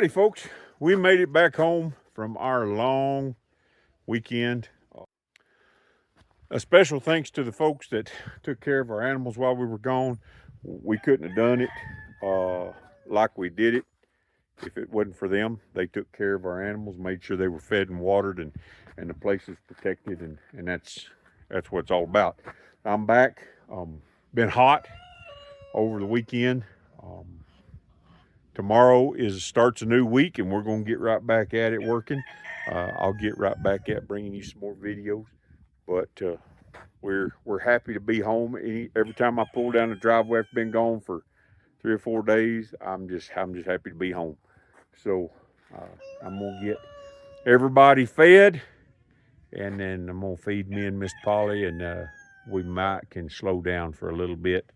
Alrighty, folks, we made it back home from our long weekend. A special thanks to the folks that took care of our animals while we were gone. We couldn't have done it like we did it if it wasn't for them. They took care of our animals, made sure they were fed and watered, and the place is protected, and that's what it's all about. I'm back. Been hot over the weekend. Tomorrow starts a new week, and we're going to get right back at it working. I'll get right back at bringing you some more videos, but we're happy to be home. Every time I pull down the driveway, I've been gone for 3 or 4 days. I'm just happy to be home. So I'm gonna get everybody fed, and then I'm gonna feed me and Miss Polly, and we can slow down for a little bit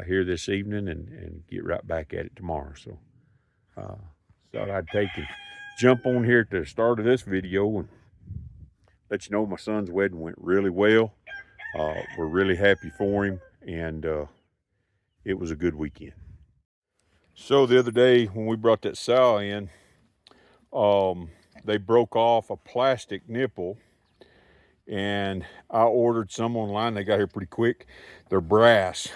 here this evening and get right back at it tomorrow. So thought I'd take and jump on here at the start of this video and let you know my son's wedding went really well. We're really happy for him, and it was a good weekend. So the other day when we brought that sow in, they broke off a plastic nipple, and I ordered some online. They got here pretty quick. They're brass.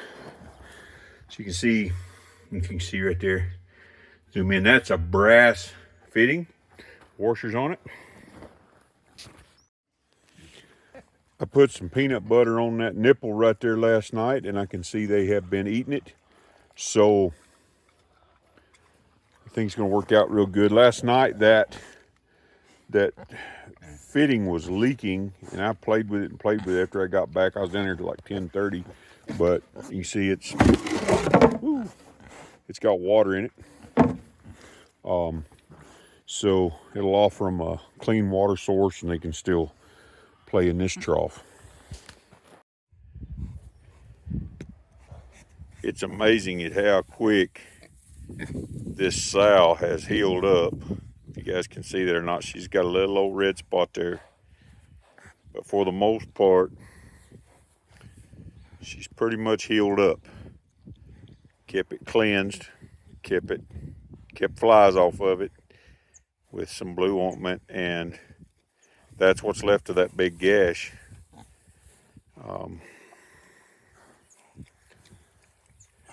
So you can see, if you can see right there, zoom in, that's a brass fitting, washers on it. I put some peanut butter on that nipple right there last night, and I can see they have been eating it. So I think it's gonna work out real good. Last night that fitting was leaking, and I played with it after I got back. I was down there till like 10:30, but you see it's got water in it. So it'll offer them a clean water source, and they can still play in this trough. It's amazing at how quick this sow has healed up. If you guys can see that or not, she's got a little old red spot there, but for the most part she's pretty much healed up. Kept it cleansed, kept flies off of it with some blue ointment, and that's what's left of that big gash.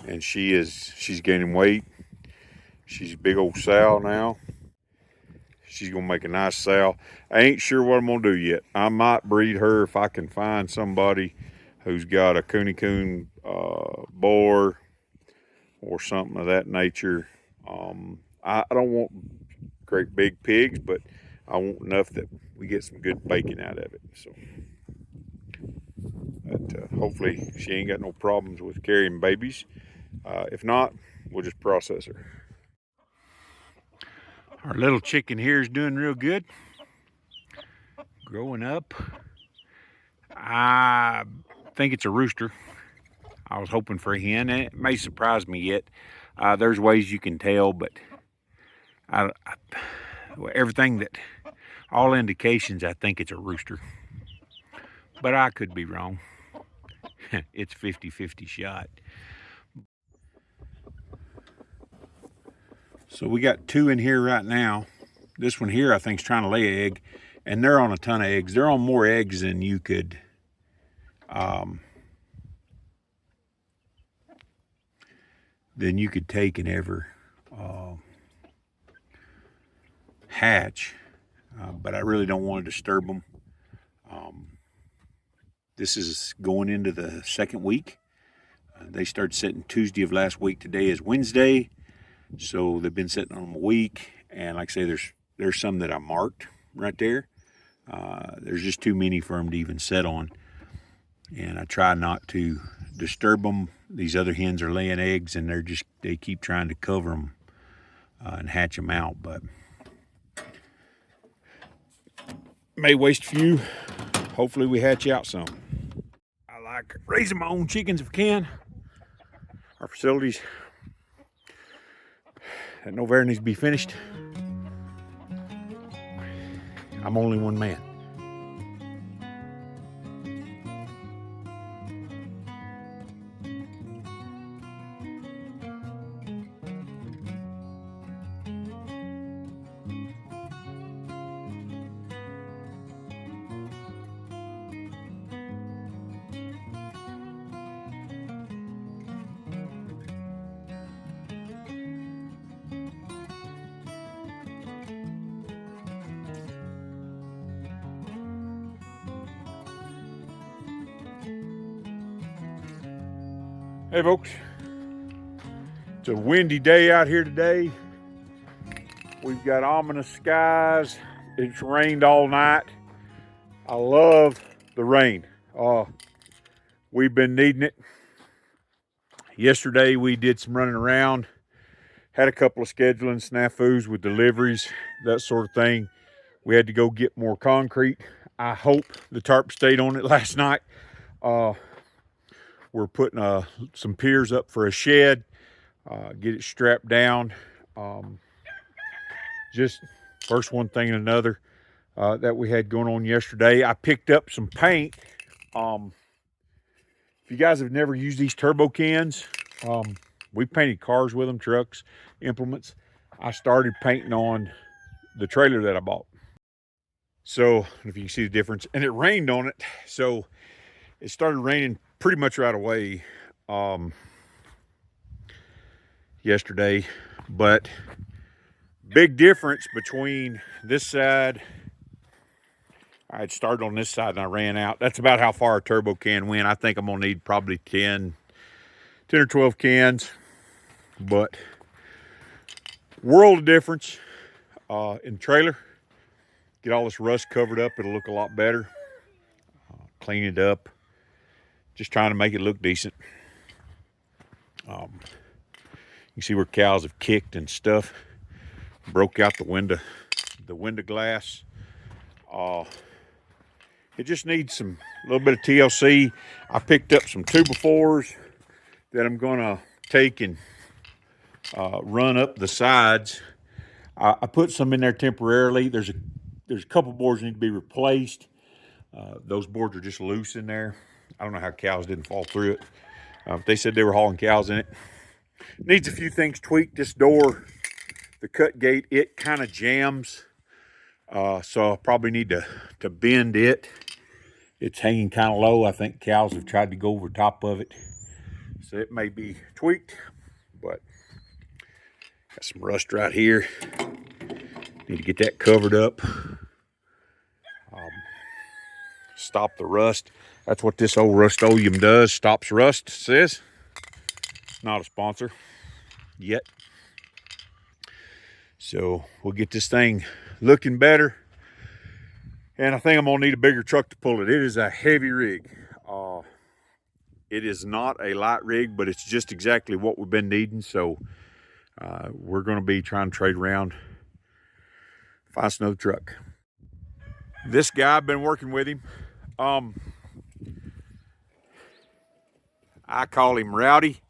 And she's gaining weight. She's a big old sow now. She's gonna make a nice sow. I ain't sure what I'm gonna do yet. I might breed her if I can find somebody who's got a coon boar or something of that nature. I don't want great big pigs, but I want enough that we get some good bacon out of it. So hopefully she ain't got no problems with carrying babies. If not, we'll just process her. Our little chicken here is doing real good, growing up. I think it's a rooster. I was hoping for a hen, and it may surprise me yet. There's ways you can tell, but all indications, I think it's a rooster, but I could be wrong. It's 50-50 shot. So we got 2 in here right now. This one here I think is trying to lay an egg, and they're on a ton of eggs. They're on more eggs than you could take and ever hatch, but I really don't want to disturb them. This is going into the 2nd week. They started setting Tuesday of last week. Today is Wednesday, so they've been sitting on them a week. And like I say, there's some that I marked right there. There's just too many for them to even set on, and I try not to disturb them. These other hens are laying eggs, and they keep trying to cover them and hatch them out, but may waste a few. Hopefully we hatch out some. I like raising my own chickens if I can. Our facilities at Novare needs to be finished. I'm only one man. Hey folks, it's a windy day out here today. We've got ominous skies. It's rained all night. I love the rain. We've been needing it. Yesterday we did some running around, had a couple of scheduling snafus with deliveries, that sort of thing. We had to go get more concrete. I hope the tarp stayed on it last night. We're putting some piers up for a shed, get it strapped down. Just first one thing and another that we had going on yesterday. I picked up some paint. If you guys have never used these turbo cans, we painted cars with them, trucks, implements. I started painting on the trailer that I bought. So if you can see the difference, and it rained on it. So it started raining pretty much right away yesterday, but big difference between this side. I had started on this side and I ran out. That's about how far a turbo can went. I think I'm gonna need probably 10 or 12 cans, but world of difference in the trailer. Get all this rust covered up, it'll look a lot better. Clean it up, just trying to make it look decent. You can see where cows have kicked and stuff. Broke out the window glass. It just needs a little bit of TLC. I picked up some 2x4s that I'm gonna take and run up the sides. I put some in there temporarily. There's a couple boards that need to be replaced. Those boards are just loose in there. I don't know how cows didn't fall through it. They said they were hauling cows in it. Needs a few things tweaked. This door, the cut gate, it kind of jams. So I probably need to bend it. It's hanging kind of low. I think cows have tried to go over top of it. So it may be tweaked, but got some rust right here. Need to get that covered up. Stop the rust. That's what this old Rust-Oleum does. Stops rust, it says. Not a sponsor yet. So we'll get this thing looking better. And I think I'm gonna need a bigger truck to pull it. It is a heavy rig. It is not a light rig, but it's just exactly what we've been needing. So we're gonna be trying to trade around, find us another truck. This guy, I've been working with him. I call him Rowdy.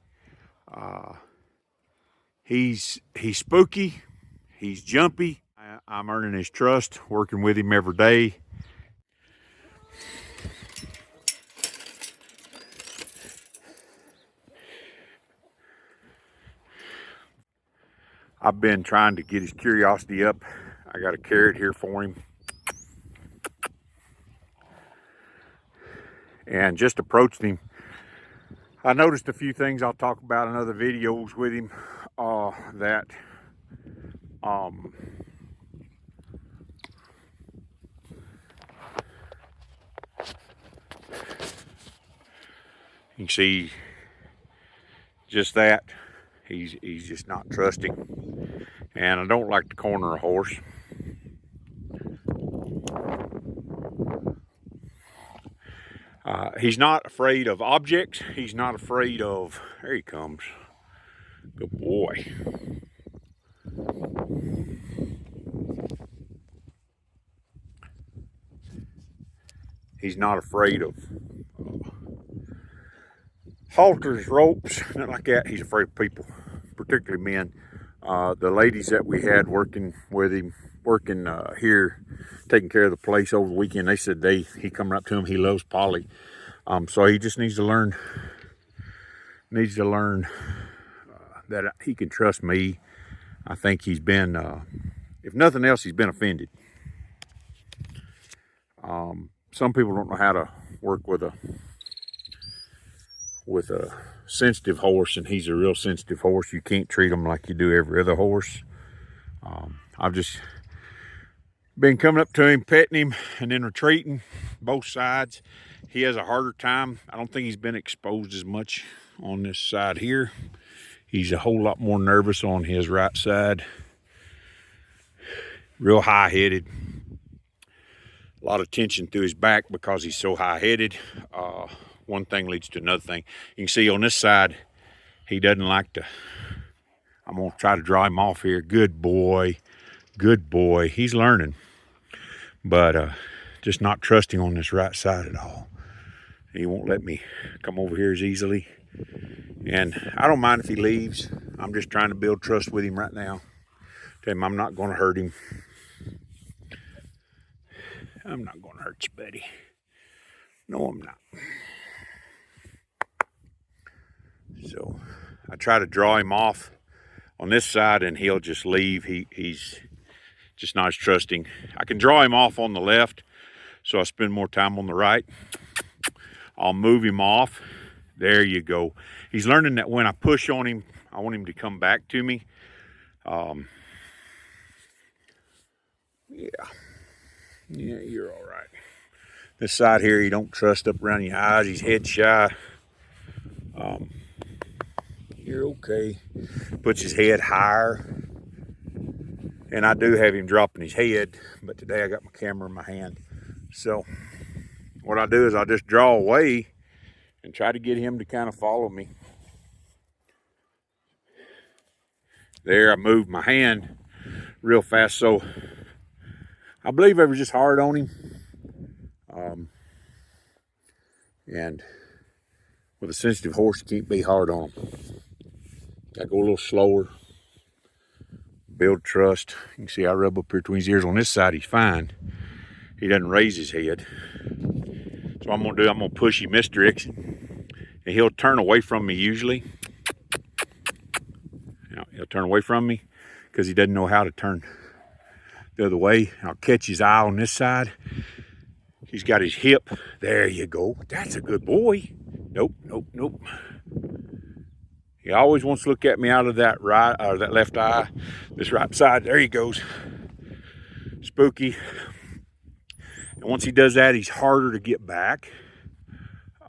He's spooky. He's jumpy. I'm earning his trust, working with him every day. I've been trying to get his curiosity up. I got a carrot here for him. And just approached him. I noticed a few things I'll talk about in other videos with him that you can see just that. He's just not trusting. And I don't like to corner a horse. He's not afraid of objects. He's not afraid of, there he comes. Good boy. He's not afraid of halters, ropes, nothing like that. He's afraid of people, particularly men. The ladies that we had working with him, here, taking care of the place over the weekend, they said he come up to him, he loves Polly. So he just needs to learn that he can trust me. I think he's been, if nothing else, he's been offended. Some people don't know how to work with a sensitive horse, and he's a real sensitive horse. You can't treat him like you do every other horse. I've just been coming up to him, petting him, and then retreating. both sides. He has a harder time. I don't think he's been exposed as much on this side here. He's a whole lot more nervous on his right side. Real high-headed. A lot of tension through his back because he's so high-headed. One thing leads to another thing. You can see on this side, he doesn't like to. I'm going to try to draw him off here. Good boy. Good boy. He's learning. But just not trusting on this right side at all. He won't let me come over here as easily. And I don't mind if he leaves. I'm just trying to build trust with him right now. Tell him I'm not going to hurt him. I'm not going to hurt you, buddy. No, I'm not. So I try to draw him off on this side and he'll just leave. He's just not as trusting. I can draw him off on the left, so I spend more time on the right. I'll move him off. There you go. He's learning that when I push on him, I want him to come back to me. Yeah, you're all right. This side here, you don't trust up around your eyes. He's head shy. You're okay. Puts his head higher. And I do have him dropping his head, but today I got my camera in my hand. So what I do is I just draw away and try to get him to kind of follow me. There, I moved my hand real fast. So I believe I was just hard on him. And with a sensitive horse, you can't be hard on him. Gotta go a little slower. Build trust. You can see I rub up here between his ears. On this side, he's fine. He doesn't raise his head. So what I'm gonna do, I'm gonna push him this direction. And he'll turn away from me usually. He'll turn away from me because he doesn't know how to turn the other way. I'll catch his eye on this side. He's got his hip. There you go. That's a good boy. Nope, nope, nope. He always wants to look at me out of that right or that left eye. This right side. There he goes. Spooky. And once he does that, he's harder to get back.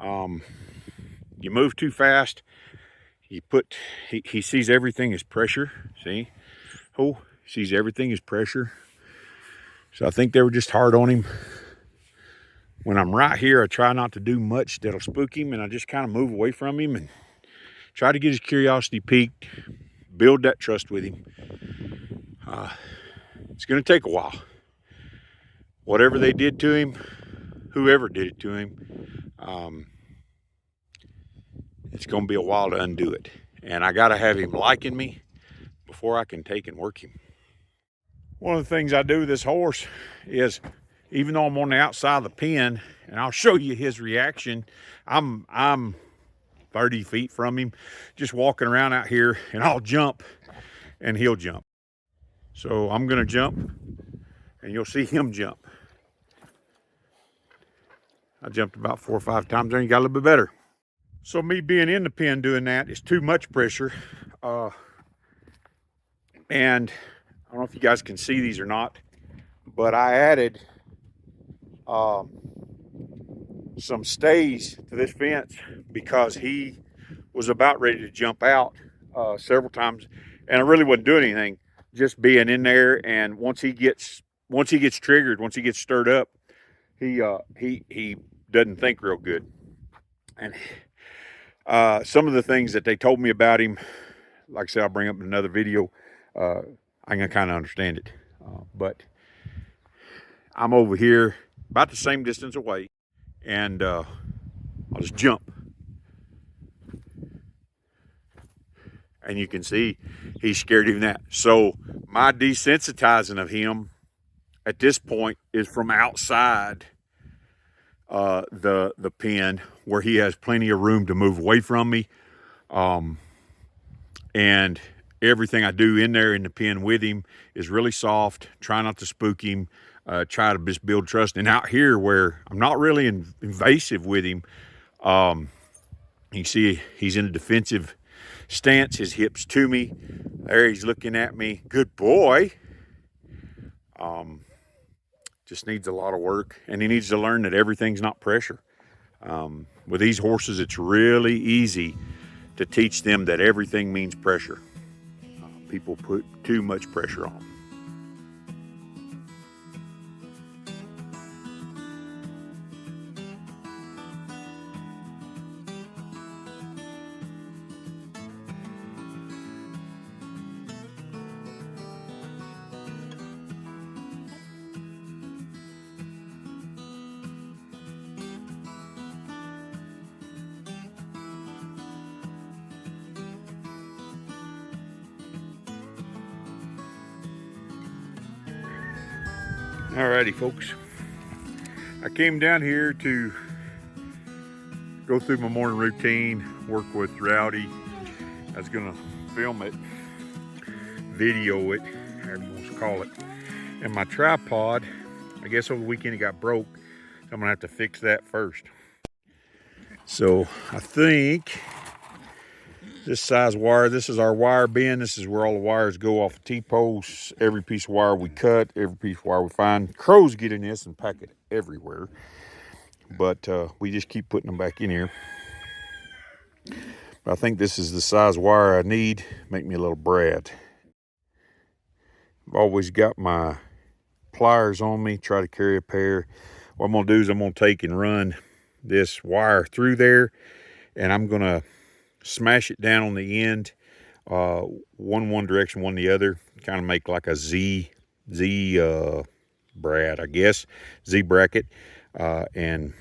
You move too fast. He sees everything as pressure. See? Oh, he sees everything as pressure. So I think they were just hard on him. When I'm right here, I try not to do much that'll spook him, and I just kind of move away from him and try to get his curiosity piqued, build that trust with him. It's going to take a while. Whatever they did to him, whoever did it to him, it's going to be a while to undo it. And I got to have him liking me before I can take and work him. One of the things I do with this horse is, even though I'm on the outside of the pen, and I'll show you his reaction, I'm 30 feet from him, just walking around out here, and I'll jump and he'll jump. So I'm gonna jump and you'll see him jump. I jumped about 4 or 5 times there and got a little bit better. So me being in the pen doing that is too much pressure. And I don't know if you guys can see these or not, but I added some stays to this fence because he was about ready to jump out several times, and I really wasn't doing anything, just being in there. And once he gets triggered, once he gets stirred up, he doesn't think real good. And some of the things that they told me about him, like I said, I'll bring up in another video. I can kind of understand it, but I'm over here about the same distance away, and I'll just jump. And you can see he's scared even that. So my desensitizing of him at this point is from outside the pen, where he has plenty of room to move away from me. And everything I do in there in the pen with him is really soft, try not to spook him, try to just build trust. And out here where I'm not really invasive with him, you see he's in a defensive stance, his hips to me. There he's looking at me. Good boy. just needs a lot of work, and he needs to learn that everything's not pressure. With these horses, it's really easy to teach them that everything means pressure. People put too much pressure on them. Alrighty, folks. I came down here to go through my morning routine, work with Rowdy. I was gonna film it, video it, however you want to call it. And my tripod, I guess over the weekend it got broke, so I'm gonna have to fix that first. So I think this size wire, this is our wire bin. This is where all the wires go off the T-posts. Every piece of wire we cut, every piece of wire we find. Crows get in this and pack it everywhere. But we just keep putting them back in here. But I think this is the size wire I need. Make me a little brad. I've always got my pliers on me, try to carry a pair. What I'm gonna do is I'm gonna take and run this wire through there, and I'm gonna smash it down on the end, one direction, one the other, kind of make like a Z brad, I guess, Z bracket, and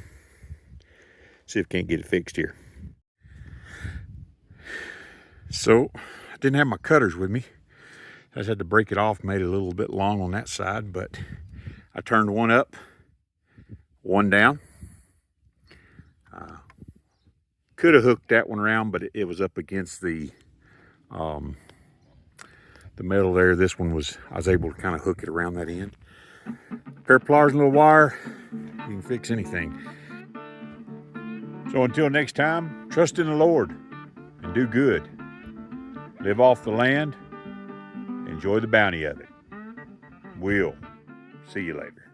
see if I can't get it fixed here. So I didn't have my cutters with me. I just had to break it off, made it a little bit long on that side, but I turned one up, one down. Could have hooked that one around, but it was up against the metal there. This one was, I was able to kind of hook it around that end. Pair of pliers and a little wire, you can fix anything. So until next time, trust in the Lord and do good. Live off the land, enjoy the bounty of it. We'll see you later.